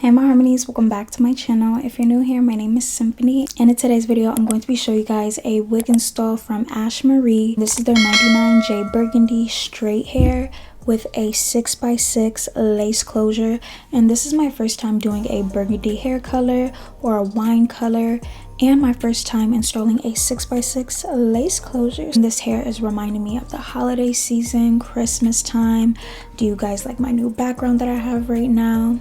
Hey my harmonies, welcome back to my channel. If you're new here, my name is Symphony, and in today's video I'm going to be showing you guys a wig install from Ashimary. This is their 99J Burgundy straight hair with a 6x6 lace closure, and this is my first time doing a burgundy hair color or a wine color, and my first time installing a 6x6 lace closure. And this hair is reminding me of the holiday season, Christmas time. Do you guys like my new background that I have right now?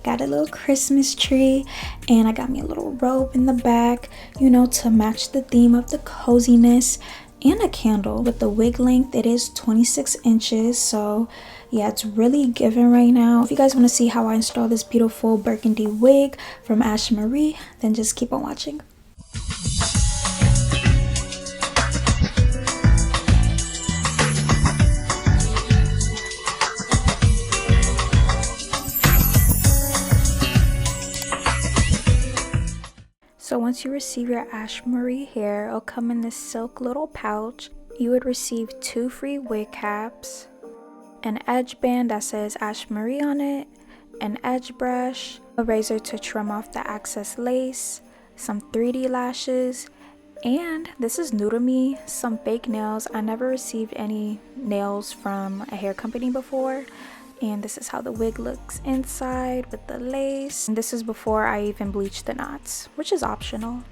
Got a little Christmas tree, and I got me a little robe in the back, you know, to match the theme of the coziness, and a candle. With the wig length, it is 26 inches, so yeah, it's really giving right now. If you guys want to see how I install this beautiful burgundy wig from Ashimary, then just keep on watching. So once you receive your Ashimary hair, it'll come in this silk little pouch. You would receive 2 free wig caps, an edge band that says Ashimary on it, an edge brush, a razor to trim off the excess lace, some 3D lashes, and this is new to me, some fake nails. I never received any nails from a hair company before. And this is how the wig looks inside with the lace. And this is before I even bleached the knots, which is optional.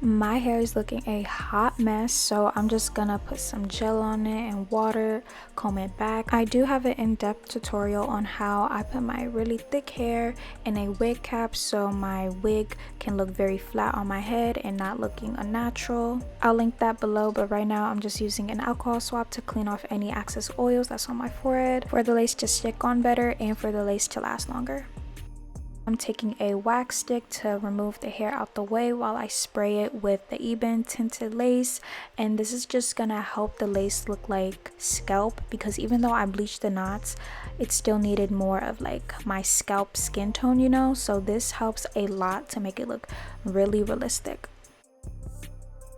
My hair is looking a hot mess, so I'm just gonna put some gel on it and water, comb it back. I do have an in-depth tutorial on how I put my really thick hair in a wig cap so my wig can look very flat on my head and not looking unnatural. I'll link that below, but right now I'm just using an alcohol swab to clean off any excess oils that's on my forehead, for the lace to stick on better and for the lace to last longer. I'm taking a wax stick to remove the hair out the way while I spray it with the ebony tinted lace, and this is just gonna help the lace look like scalp, because even though I bleached the knots, it still needed more of like my scalp skin tone, you know, so this helps a lot to make it look really realistic.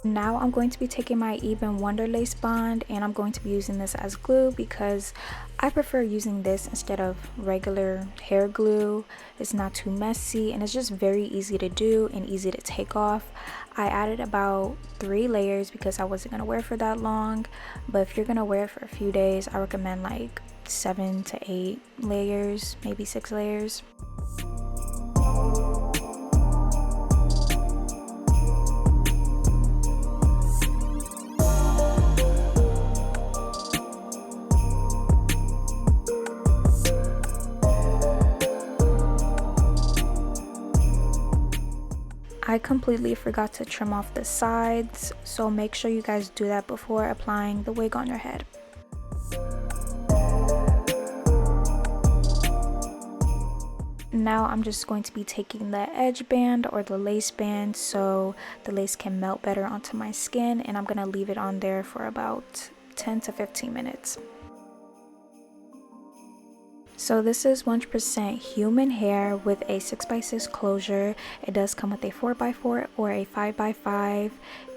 Now I'm going to be taking my Ebin Wonder Lace Bond, and I'm going to be using this as glue because I prefer using this instead of regular hair glue. It's not too messy and it's just very easy to do and easy to take off. I added about 3 layers because I wasn't going to wear it for that long, but if you're going to wear it for a few days, I recommend like 7 to 8 layers, maybe 6 layers. I completely forgot to trim off the sides, so make sure you guys do that before applying the wig on your head. Now I'm just going to be taking the edge band or the lace band so the lace can melt better onto my skin, and I'm going to leave it on there for about 10 to 15 minutes. So this is 100% human hair with a 6x6 closure. It does come with a 4x4 or a 5x5,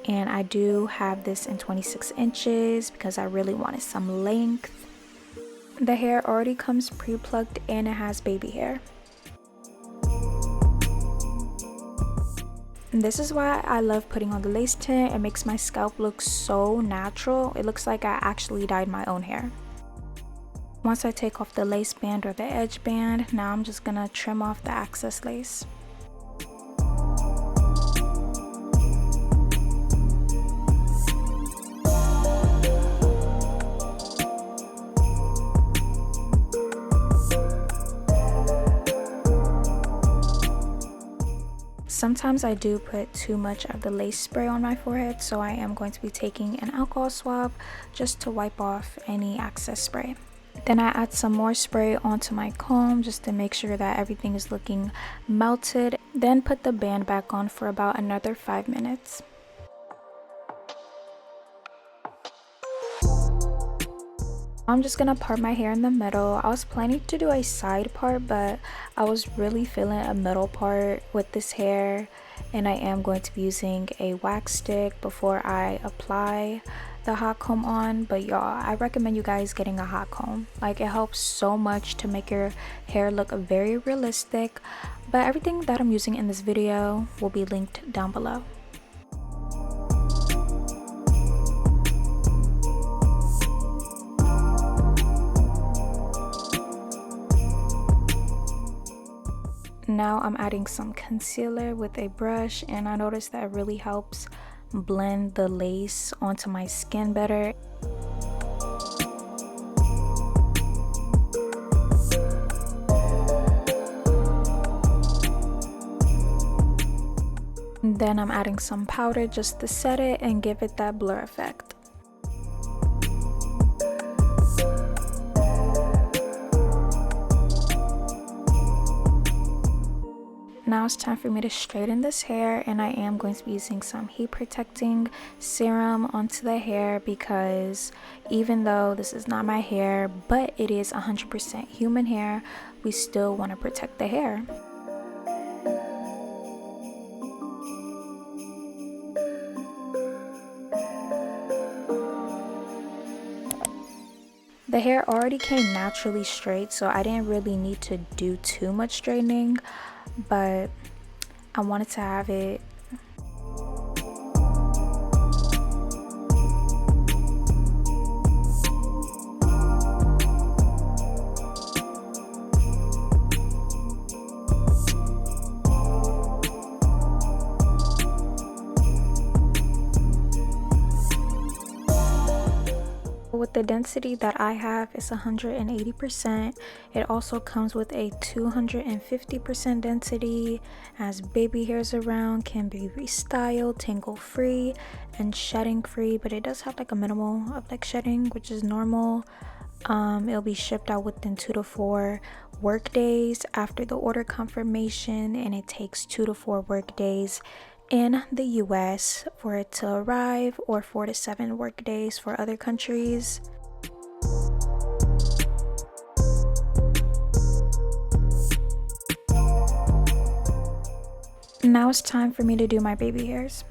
and I do have this in 26 inches because I really wanted some length. The hair already comes pre-plucked and it has baby hair. And this is why I love putting on the lace tint. It makes my scalp look so natural. It looks like I actually dyed my own hair. Once I take off the lace band or the edge band, now I'm just gonna trim off the excess lace. Sometimes I do put too much of the lace spray on my forehead, so I am going to be taking an alcohol swab just to wipe off any excess spray. Then I add some more spray onto my comb just to make sure that everything is looking melted. Then put the band back on for about another 5 minutes. I'm just gonna part my hair in the middle. I was planning to do a side part, but I was really feeling a middle part with this hair, and I am going to be using a wax stick before I apply the hot comb on. But y'all, I recommend you guys getting a hot comb. Like, it helps so much to make your hair look very realistic. But everything that I'm using in this video will be linked down below. Now I'm adding some concealer with a brush, and I noticed that it really helps blend the lace onto my skin better. Then I'm adding some powder just to set it and give it that blur effect. Now it's time for me to straighten this hair, and I am going to be using some heat protecting serum onto the hair, because even though this is not my hair, but it is 100% human hair, we still want to protect the hair. The hair already came naturally straight, so I didn't really need to do too much straightening, but I wanted to have it. With the density that I have, is 180%. It also comes with a 250% density, as baby hairs around, can be restyled, tangle free and shedding free, but it does have like a minimal of like shedding, which is normal. It'll be shipped out within 2 to 4 work days after the order confirmation, and it takes 2 to 4 work days in the US for it to arrive, or 4 to 7 work days for other countries. Now it's time for me to do my baby hairs.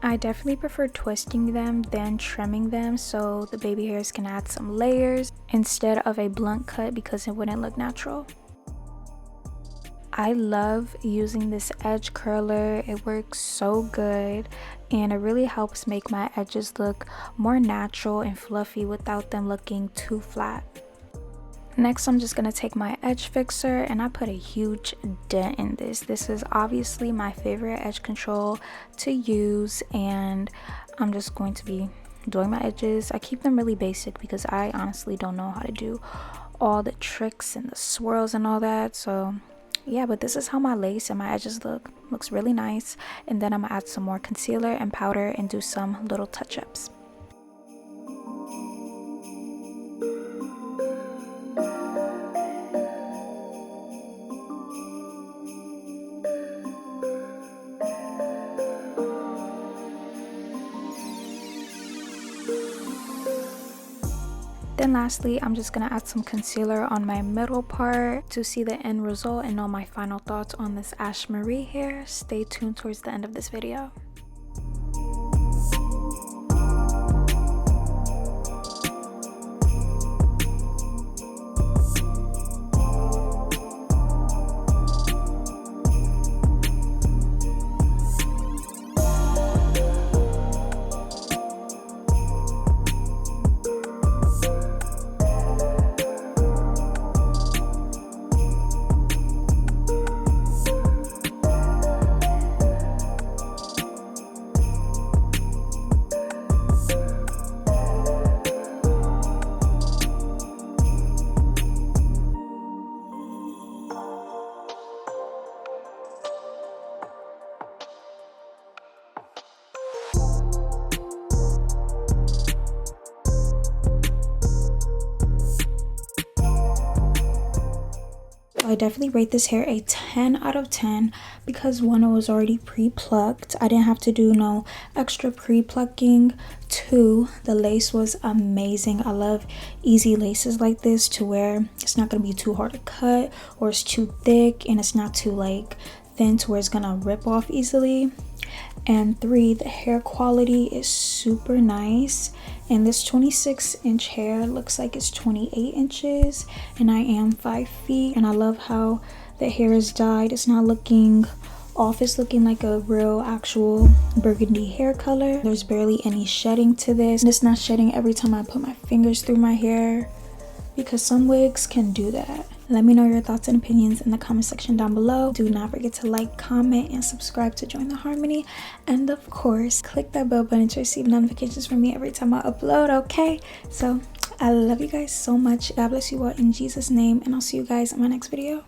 I definitely prefer twisting them than trimming them, so the baby hairs can add some layers instead of a blunt cut, because it wouldn't look natural. I love using this edge curler. It works so good, and it really helps make my edges look more natural and fluffy without them looking too flat. Next, I'm just gonna take my edge fixer, and I put a huge dent in this. This is obviously my favorite edge control to use, and I'm just going to be doing my edges. I keep them really basic because I honestly don't know how to do all the tricks and the swirls and all that. So yeah, but this is how my lace and my edges looks really nice. And then I'm gonna add some more concealer and powder and do some little touch-ups. Then lastly, I'm just gonna add some concealer on my middle part to see the end result and know my final thoughts on this Ashimary hair. Stay tuned towards the end of this video. I definitely rate this hair a 10 out of 10 because one, it was already pre-plucked. I didn't have to do no extra pre-plucking. Two, the lace was amazing. I love easy laces like this to where it's not going to be too hard to cut, or it's too thick and it's not too like thin to where it's gonna rip off easily. And three, the hair quality is super nice, and this 26-inch hair looks like it's 28 inches, and I am 5 feet. And I love how the hair is dyed. It's not looking off, it's looking like a real actual burgundy hair color. There's barely any shedding to this, and it's not shedding every time I put my fingers through my hair, because some wigs can do that. Let me know your thoughts and opinions in the comment section down below. Do not forget to like, comment, and subscribe to join the Harmony. And of course, click that bell button to receive notifications from me every time I upload, okay? So, I love you guys so much. God bless you all in Jesus' name, and I'll see you guys in my next video.